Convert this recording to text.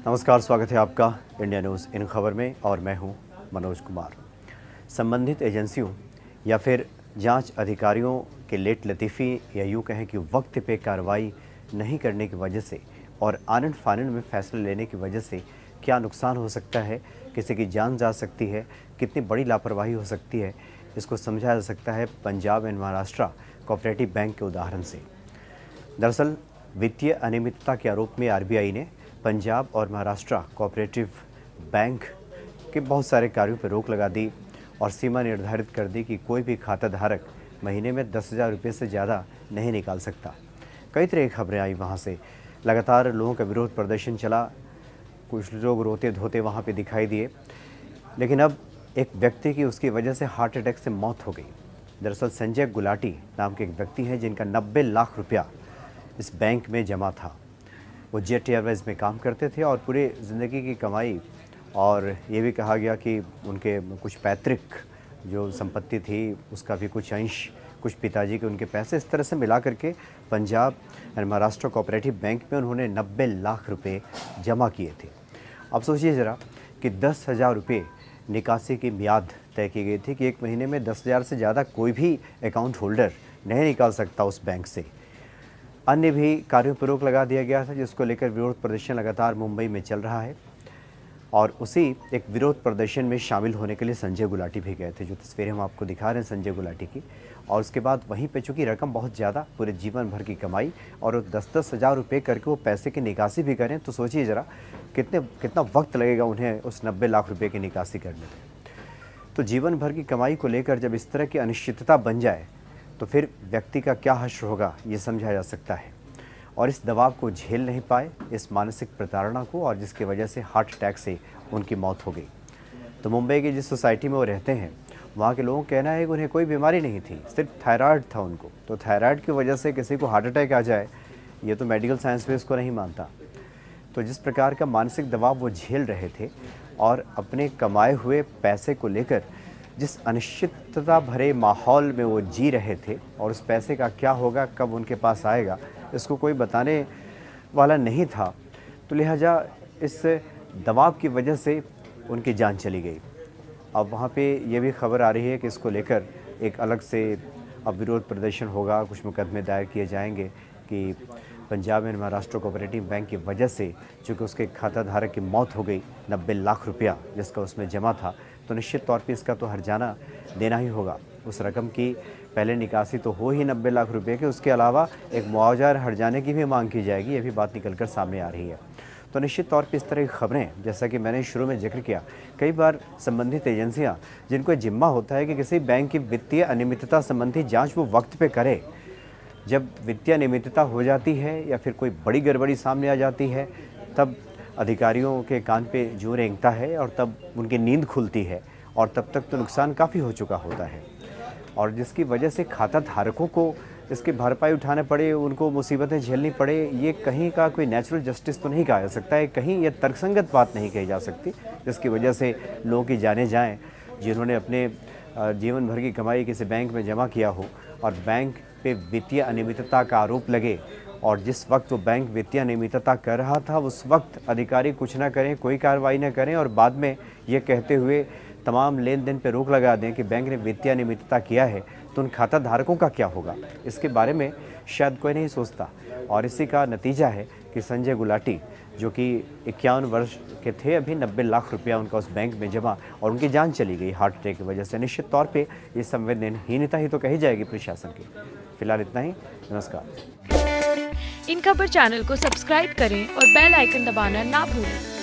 नमस्कार, स्वागत है आपका इंडिया न्यूज़ इन खबर में और मैं हूं मनोज कुमार। संबंधित एजेंसियों या फिर जांच अधिकारियों के लेट लतीफ़ी या यूँ कहें कि वक्त पे कार्रवाई नहीं करने की वजह से और आनन फानन में फैसले लेने की वजह से क्या नुकसान हो सकता है, किसी की जान जा सकती है, कितनी बड़ी लापरवाही हो सकती है, इसको समझा जा सकता है Punjab and Maharashtra cooperative bank के उदाहरण से। दरअसल वित्तीय अनियमितता के आरोप में आरबीआई ने पंजाब और महाराष्ट्र कोऑपरेटिव बैंक के बहुत सारे कार्यों पर रोक लगा दी और सीमा निर्धारित कर दी कि कोई भी खाता धारक महीने में 10,000 रुपये से ज़्यादा नहीं निकाल सकता। कई तरह की खबरें आई वहाँ से, लगातार लोगों का विरोध प्रदर्शन चला, कुछ लोग रोते धोते वहाँ पे दिखाई दिए, लेकिन अब एक व्यक्ति की उसकी वजह से हार्ट अटैक से मौत हो गई। दरअसल संजय गुलाटी नाम के एक व्यक्ति हैं जिनका 90 लाख रुपया इस बैंक में जमा था। वो जेट एयरवेज़ में काम करते थे और पूरी ज़िंदगी की कमाई और ये भी कहा गया कि उनके कुछ पैतृक जो संपत्ति थी उसका भी कुछ अंश, कुछ पिताजी के उनके पैसे, इस तरह से मिला करके Punjab and Maharashtra cooperative bank में उन्होंने 90 लाख रुपए जमा किए थे। अब सोचिए ज़रा कि 10,000 रुपये निकासी की मियाद तय की गई थी कि एक महीने में 10,000 से ज़्यादा कोई भी अकाउंट होल्डर नहीं निकाल सकता उस बैंक से। अन्य भी कार्यों पर रोक लगा दिया गया था, जिसको लेकर विरोध प्रदर्शन लगातार मुंबई में चल रहा है और उसी एक विरोध प्रदर्शन में शामिल होने के लिए संजय गुलाटी भी गए थे। जो तस्वीरें हम आपको दिखा रहे हैं संजय गुलाटी की, और उसके बाद वहीं पे चूँकि रकम बहुत ज़्यादा, पूरे जीवन भर की कमाई, और 10-10 हज़ार रुपये करके वो पैसे की निकासी भी करें, तो सोचिए ज़रा कितना वक्त लगेगा उन्हें उस 90 लाख रुपये की निकासी करने में। तो जीवन भर की कमाई को लेकर जब इस तरह की अनिश्चितता बन जाए तो फिर व्यक्ति का क्या हश्र होगा, ये समझा जा सकता है। और इस दबाव को झेल नहीं पाए, इस मानसिक प्रताड़ना को, और जिसकी वजह से हार्ट अटैक से उनकी मौत हो गई। तो मुंबई की जिस सोसाइटी में वो रहते हैं वहाँ के लोगों का कहना है कि उन्हें कोई बीमारी नहीं थी, सिर्फ थायराइड था उनको। तो थायराइड की वजह से किसी को हार्ट अटैक आ जाए, ये तो मेडिकल साइंस में इसको नहीं मानता। तो जिस प्रकार का मानसिक दबाव वो झेल रहे थे और अपने कमाए हुए पैसे को लेकर जिस अनिश्चितता भरे माहौल में वो जी रहे थे, और उस पैसे का क्या होगा, कब उनके पास आएगा, इसको कोई बताने वाला नहीं था। तो लिहाजा इस दबाव की वजह से उनकी जान चली गई। अब वहाँ पे ये भी खबर आ रही है कि इसको लेकर एक अलग से अब विरोध प्रदर्शन होगा, कुछ मुकदमे दायर किए जाएंगे कि Punjab and Maharashtra cooperative bank की वजह से चूँकि उसके खाता धारक की मौत हो गई, 90 लाख रुपया जिसका उसमें जमा था, तो निश्चित तौर पे इसका तो हर्जाना देना ही होगा। उस रकम की पहले निकासी तो हो ही 90 लाख रुपए की, उसके अलावा एक मुआवजा हर्जाने की भी मांग की जाएगी, ये भी बात निकल कर सामने आ रही है। तो निश्चित तौर पे इस तरह की खबरें, जैसा कि मैंने शुरू में जिक्र किया, कई बार संबंधित एजेंसियां जिनको जिम्मा होता है कि किसी बैंक की वित्तीय अनियमितता संबंधी जाँच वो वक्त पर करे, जब वित्तीय अनियमितता हो जाती है या फिर कोई बड़ी गड़बड़ी सामने आ जाती है, तब अधिकारियों के कान पे जूं रेंगता है और तब उनकी नींद खुलती है, और तब तक तो नुकसान काफ़ी हो चुका होता है, और जिसकी वजह से खाता धारकों को इसकी भरपाई उठाने पड़े, उनको मुसीबतें झेलनी पड़े, ये कहीं का कोई नेचुरल जस्टिस तो नहीं कहा जा सकता है, कहीं ये तर्कसंगत बात नहीं कही जा सकती, जिसकी वजह से लोगों की जानें जाएँ जिन्होंने अपने जीवन भर की कमाई किसी बैंक में जमा किया हो और बैंक पे वित्तीय अनियमितता का आरोप लगे, और जिस वक्त वो बैंक वित्तीय अनियमितता कर रहा था उस वक्त अधिकारी कुछ ना करें, कोई कार्रवाई ना करें, और बाद में ये कहते हुए तमाम लेन देन पर रोक लगा दें कि बैंक ने वित्तीय अनियमितता किया है, तो उन खाता धारकों का क्या होगा, इसके बारे में शायद कोई नहीं सोचता। और इसी का नतीजा है कि संजय गुलाटी, जो कि 51 वर्ष के थे, अभी 90 लाख रुपया उनका उस बैंक में जमा, और उनकी जान चली गई हार्ट अटैक की वजह से। निश्चित तौर पे ये संवेदनहीनता ही तो कही जाएगी प्रशासन की। फिलहाल इतना ही, नमस्कार। इन खबर चैनल को सब्सक्राइब करें और बेल आइकन दबाना ना भूलें।